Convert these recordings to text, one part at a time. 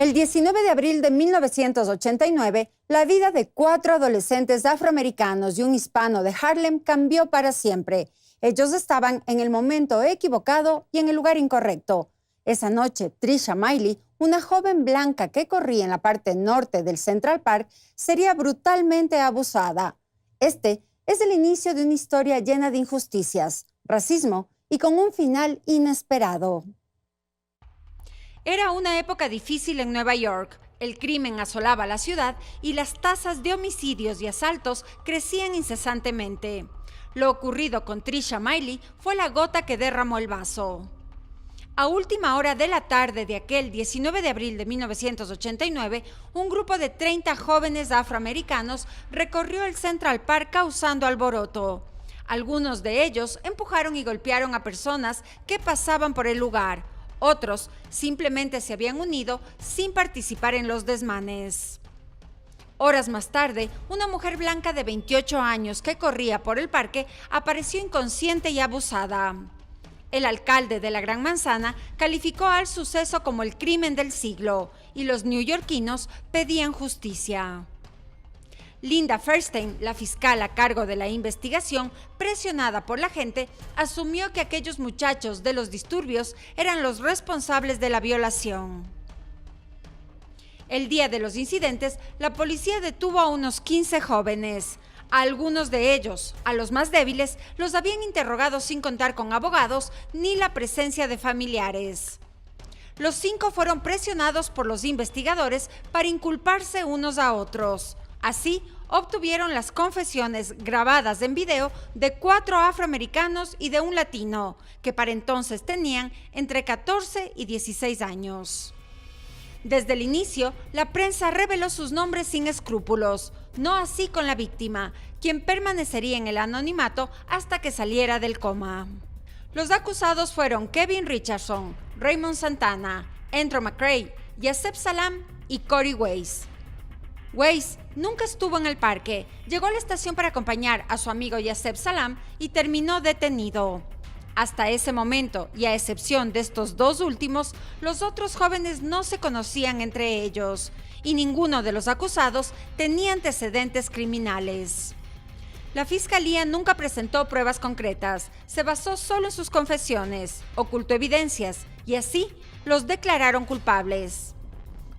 El 19 de abril de 1989, la vida de 4 adolescentes afroamericanos y un hispano de Harlem cambió para siempre. Ellos estaban en el momento equivocado y en el lugar incorrecto. Esa noche, Trisha Miley, una joven blanca que corría en la parte norte del Central Park, sería brutalmente abusada. Este es el inicio de una historia llena de injusticias, racismo y con un final inesperado. Era una época difícil en Nueva York. El crimen asolaba la ciudad y las tasas de homicidios y asaltos crecían incesantemente. Lo ocurrido con Trisha Miley fue la gota que derramó el vaso. A última hora de la tarde de aquel 19 de abril de 1989, un grupo de 30 jóvenes afroamericanos recorrió el Central Park causando alboroto. Algunos de ellos empujaron y golpearon a personas que pasaban por el lugar. Otros simplemente se habían unido sin participar en los desmanes. Horas más tarde, una mujer blanca de 28 años que corría por el parque apareció inconsciente y abusada. El alcalde de la Gran Manzana calificó al suceso como el crimen del siglo y los neoyorquinos pedían justicia. Linda Fairstein, la fiscal a cargo de la investigación, presionada por la gente, asumió que aquellos muchachos de los disturbios eran los responsables de la violación. El día de los incidentes, la policía detuvo a unos 15 jóvenes. A algunos de ellos, a los más débiles, los habían interrogado sin contar con abogados ni la presencia de familiares. Los 5 fueron presionados por los investigadores para inculparse unos a otros. Así, obtuvieron las confesiones grabadas en video de 4 afroamericanos y de un latino, que para entonces tenían entre 14 y 16 años. Desde el inicio, la prensa reveló sus nombres sin escrúpulos, no así con la víctima, quien permanecería en el anonimato hasta que saliera del coma. Los acusados fueron Kevin Richardson, Raymond Santana, Andrew McCray, Yasef Salam y Corey Weiss. Weiss nunca estuvo en el parque, llegó a la estación para acompañar a su amigo Yasef Salam y terminó detenido. Hasta ese momento, y a excepción de estos 2 últimos, los otros jóvenes no se conocían entre ellos y ninguno de los acusados tenía antecedentes criminales. La fiscalía nunca presentó pruebas concretas, se basó solo en sus confesiones, ocultó evidencias y así los declararon culpables.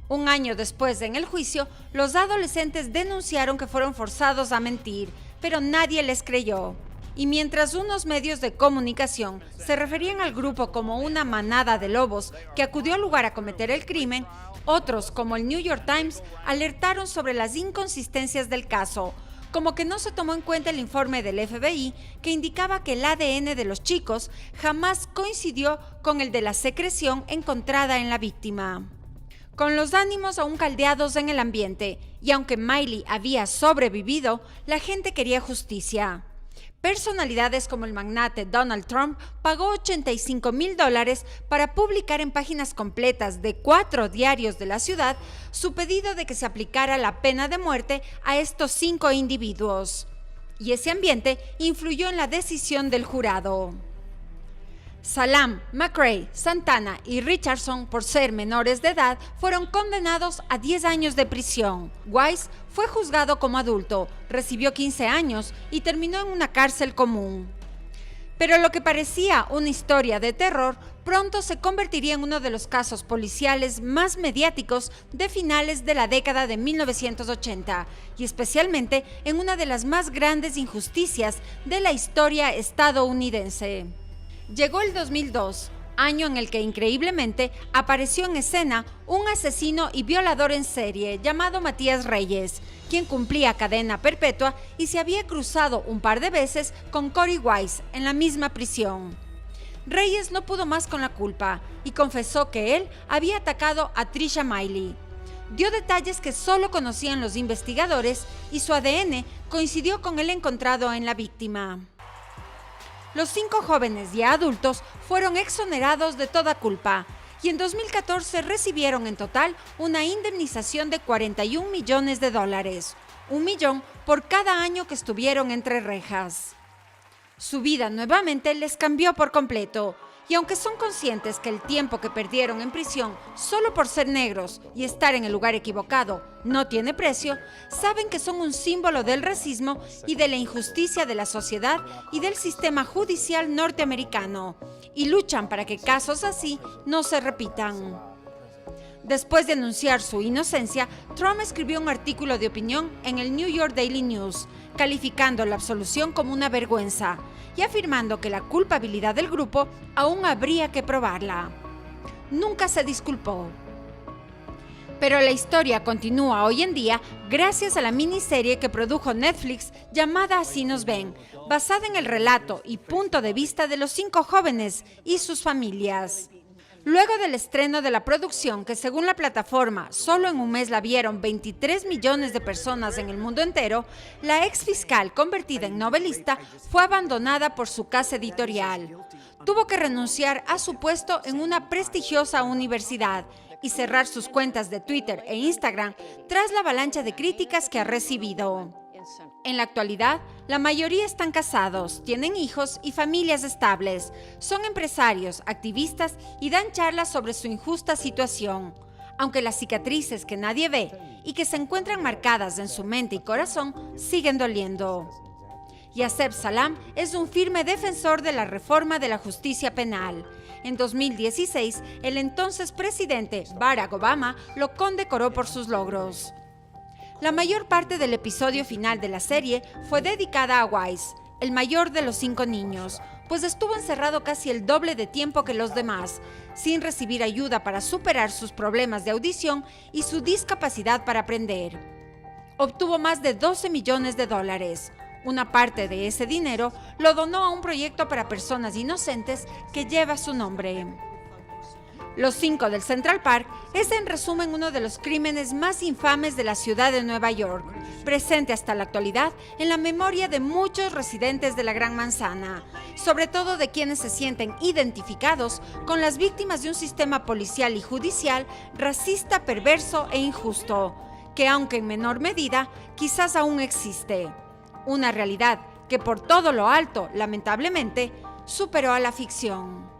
Un año después, en el juicio, los adolescentes denunciaron que fueron forzados a mentir, pero nadie les creyó. Y mientras unos medios de comunicación se referían al grupo como una manada de lobos que acudió al lugar a cometer el crimen, otros, como el New York Times, alertaron sobre las inconsistencias del caso, como que no se tomó en cuenta el informe del FBI que indicaba que el ADN de los chicos jamás coincidió con el de la secreción encontrada en la víctima. Con los ánimos aún caldeados en el ambiente, y aunque Miley había sobrevivido, la gente quería justicia. Personalidades como el magnate Donald Trump pagó $85,000 para publicar en páginas completas de 4 diarios de la ciudad su pedido de que se aplicara la pena de muerte a estos 5 individuos. Y ese ambiente influyó en la decisión del jurado. Salam, McCray, Santana y Richardson, por ser menores de edad, fueron condenados a 10 años de prisión. Weiss fue juzgado como adulto, recibió 15 años y terminó en una cárcel común. Pero lo que parecía una historia de terror pronto se convertiría en uno de los casos policiales más mediáticos de finales de la década de 1980 y especialmente en una de las más grandes injusticias de la historia estadounidense. Llegó el 2002, año en el que increíblemente apareció en escena un asesino y violador en serie llamado Matías Reyes, quien cumplía cadena perpetua y se había cruzado un par de veces con Corey Weiss en la misma prisión. Reyes no pudo más con la culpa y confesó que él había atacado a Trisha Miley. Dio detalles que solo conocían los investigadores y su ADN coincidió con el encontrado en la víctima. Los 5 jóvenes y adultos fueron exonerados de toda culpa y en 2014 recibieron en total una indemnización de $41 millones, $1 millón por cada año que estuvieron entre rejas. Su vida nuevamente les cambió por completo Y aunque son conscientes que el tiempo que perdieron en prisión solo por ser negros y estar en el lugar equivocado no tiene precio, saben que son un símbolo del racismo y de la injusticia de la sociedad y del sistema judicial norteamericano, y luchan para que casos así no se repitan. Después de anunciar su inocencia, Trump escribió un artículo de opinión en el New York Daily News, calificando la absolución como una vergüenza y afirmando que la culpabilidad del grupo aún habría que probarla. Nunca se disculpó. Pero la historia continúa hoy en día gracias a la miniserie que produjo Netflix llamada Así nos ven, basada en el relato y punto de vista de los 5 jóvenes y sus familias. Luego del estreno de la producción, que según la plataforma solo en un mes la vieron 23 millones de personas en el mundo entero, la ex fiscal convertida en novelista fue abandonada por su casa editorial. Tuvo que renunciar a su puesto en una prestigiosa universidad y cerrar sus cuentas de Twitter e Instagram tras la avalancha de críticas que ha recibido. En la actualidad, la mayoría están casados, tienen hijos y familias estables, son empresarios, activistas y dan charlas sobre su injusta situación. Aunque las cicatrices que nadie ve y que se encuentran marcadas en su mente y corazón siguen doliendo. Yasser Salam es un firme defensor de la reforma de la justicia penal. En 2016, el entonces presidente Barack Obama lo condecoró por sus logros. La mayor parte del episodio final de la serie fue dedicada a Wise, el mayor de los 5 niños, pues estuvo encerrado casi el doble de tiempo que los demás, sin recibir ayuda para superar sus problemas de audición y su discapacidad para aprender. Obtuvo más de $12 millones. Una parte de ese dinero lo donó a un proyecto para personas inocentes que lleva su nombre. Los 5 del Central Park es en resumen uno de los crímenes más infames de la ciudad de Nueva York, presente hasta la actualidad en la memoria de muchos residentes de la Gran Manzana, sobre todo de quienes se sienten identificados con las víctimas de un sistema policial y judicial racista, perverso e injusto, que aunque en menor medida, quizás aún existe. Una realidad que por todo lo alto, lamentablemente, superó a la ficción.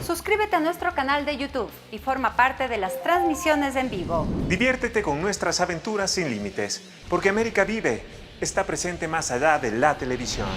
Suscríbete a nuestro canal de YouTube y forma parte de las transmisiones en vivo. Diviértete con nuestras aventuras sin límites, porque América Vive está presente más allá de la televisión.